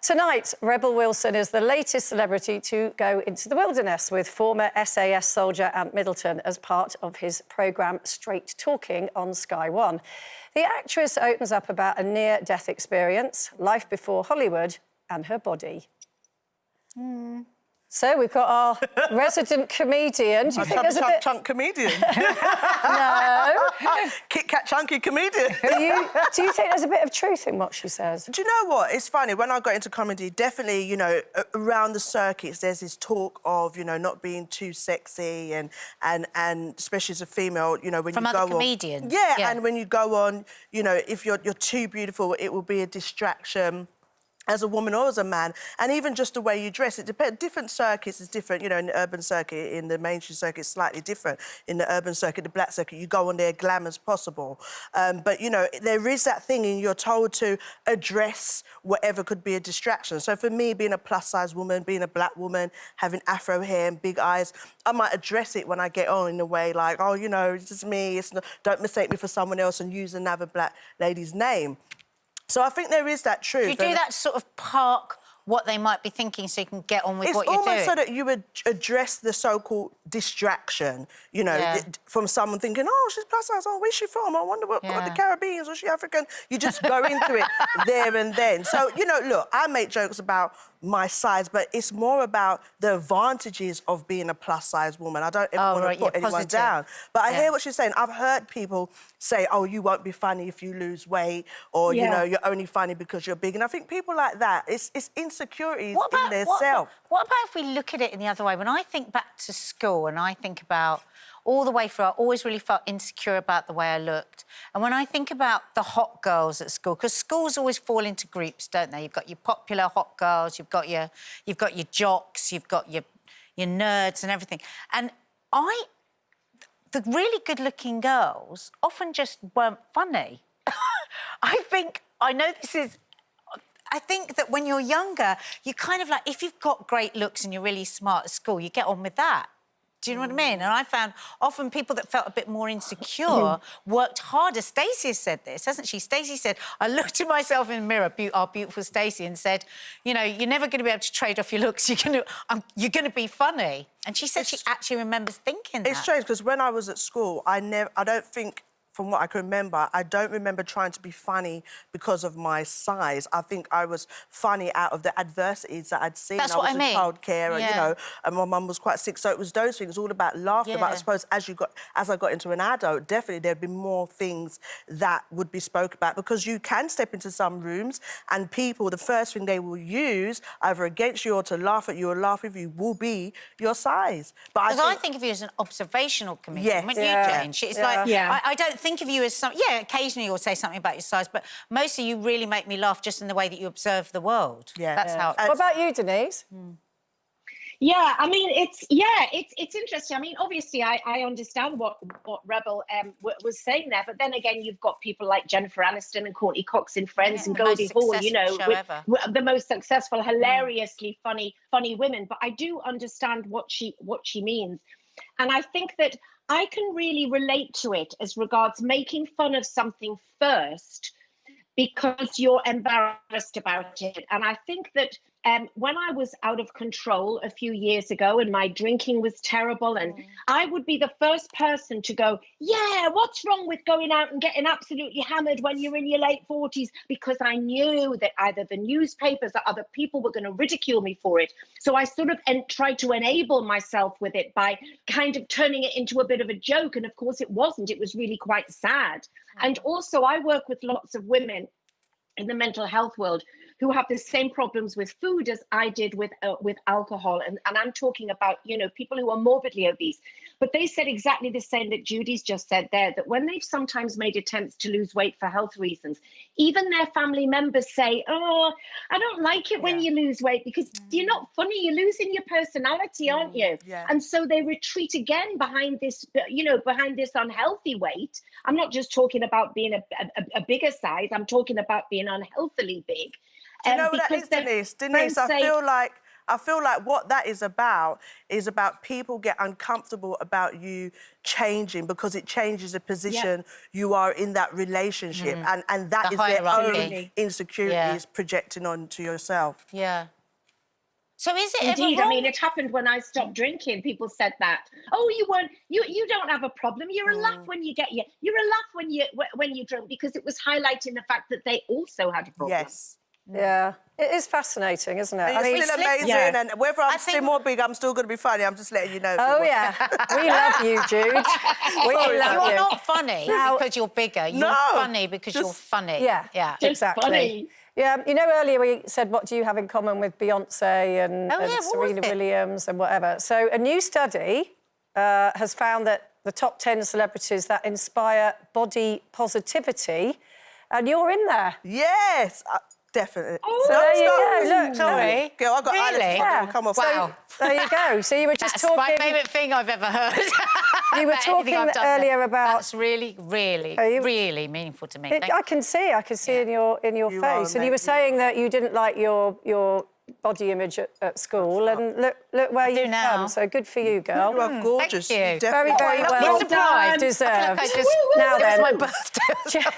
Tonight, Rebel Wilson is the latest celebrity to go into the wilderness with former SAS soldier Ant Middleton as part of his programme Straight Talking on Sky One. The actress opens up about a near-death experience, life before Hollywood and her body. So we've got our resident comedian. Do you think there's a bit... chunk comedian? No. Kit Kat chunky comedian. Do you think there's a bit of truth in what she says? Do you know what? It's funny, when I got into comedy, definitely, you know, around the circuits, there's this talk of, you know, not being too sexy and especially as a female, you know, when From you go other on... comedians? Yeah, and when you go on, you know, if you're too beautiful, it will be a distraction as a woman or as a man, and even just the way you dress, it depends. Different circuits is different. You know, in the urban circuit, in the mainstream circuit, it's slightly different. In the urban circuit, the black circuit, you go on there glam as possible. But, you know, there is that thing, and you're told to address whatever could be a distraction. So for me, being a plus-size woman, being a black woman, having afro hair and big eyes, I might address it when I get on in a way like, oh, you know, it's just me, it's not, don't mistake me for someone else and use another black lady's name. So I think there is that truth. Do you do that sort of park what they might be thinking so you can get on with what you're doing? It's almost so that you would address the so-called distraction, you know, from someone thinking, oh, she's plus size, oh, where's she from? I wonder what the Caribbean, or she African? You just go into it there and then. So, you know, look, I make jokes about my size, but it's more about the advantages of being a plus-size woman. I don't ever want to put anyone down. But I hear what she's saying. I've heard people say, oh, you won't be funny if you lose weight, or, you know, you're only funny because you're big. And I think people like that, it's insecurities in their self. What about if we look at it in the other way? When I think back to school and I think about all the way through, I always really felt insecure about the way I looked. And when I think about the hot girls at school, because schools always fall into groups, don't they? You've got your popular hot girls, you've got your jocks, you've got your nerds and everything. And the really good-looking girls often just weren't funny. I think that when you're younger, you kind of like, if you've got great looks and you're really smart at school, you get on with that. Do you know what I mean? And I found often people that felt a bit more insecure worked harder. Stacey has said this, hasn't she? Stacey said, I looked at myself in the mirror, our beautiful Stacey, and said, you know, you're never going to be able to trade off your looks. You're going to be funny. And she said she actually remembers thinking that. It's strange, because when I was at school, I don't think, from what I can remember, I don't remember trying to be funny because of my size. I think I was funny out of the adversities that I'd seen. That's what I mean. I was in childcare, you know, and my mum was quite sick, so it was those things, all about laughter. But I suppose as I got into an adult, definitely there'd be more things that would be spoke about, because you can step into some rooms and people, the first thing they will use, either against you or to laugh at you or laugh with you, will be your size. Because I think of you as an observational comedian. When you change, it's like, I don't think of you as some... Yeah, occasionally you'll say something about your size, but mostly you really make me laugh just in the way that you observe the world. That's how... What about you, Denise? Yeah, I mean, it's interesting. I mean, obviously, I understand what Rebel was saying there, but then again, you've got people like Jennifer Aniston and Courtney Cox in Friends and Goldie Hawn, you know, the most successful, hilariously funny women. But I do understand what she means, and I think that I can really relate to it as regards making fun of something first because you're embarrassed about it. And I think that when I was out of control a few years ago and my drinking was terrible, and I would be the first person to go, yeah, what's wrong with going out and getting absolutely hammered when you're in your late 40s? Because I knew that either the newspapers or other people were going to ridicule me for it. So I sort of tried to enable myself with it by kind of turning it into a bit of a joke. And of course it wasn't. It was really quite sad. And also I work with lots of women in the mental health world who have the same problems with food as I did with alcohol. And I'm talking about, you know, people who are morbidly obese. But they said exactly the same that Judy's just said there, that when they've sometimes made attempts to lose weight for health reasons, even their family members say, oh, I don't like it when you lose weight because you're not funny, you're losing your personality, aren't you? And so they retreat again behind this, you know, behind this unhealthy weight. I'm not just talking about being a bigger size, I'm talking about being unhealthily big. Do you know what that is, Denise? Denise, I feel like I feel like what that is about people get uncomfortable about you changing because it changes the position you are in that relationship. And that is their own insecurities projecting onto yourself. Yeah. So is it Indeed, ever wrong? I mean, it happened when I stopped drinking. People said that. Oh, you don't have a problem. You're a laugh when you you're a laugh when you drink, because it was highlighting the fact that they also had a problem. Yes. Yeah, it is fascinating, isn't it? It's still amazing, and whether I'm still more big, I'm still going to be funny. I'm just letting you know. Oh, yeah. We love you, Jude. We love you. You're not funny because you're bigger. You're funny because you're funny. Yeah, Just exactly. funny. Yeah, you know, earlier we said, what do you have in common with Beyonce and Serena Williams and whatever? So a new study has found that the top 10 celebrities that inspire body positivity, and you're in there. Yes. Definitely. Oh, so there you go. Look, sorry. Girl, I got Really? eyelids. Come off. Wow. There you go. So you were just That's talking... my favourite thing I've ever heard. You were talking earlier about... That's really, really meaningful to me. I can see in your face. And you were saying that you didn't like your body image at school, and look where you've come. So good for you, girl. You are gorgeous. Thank you. Very, very well surprised. deserved. I feel like Now then, it's my birthday.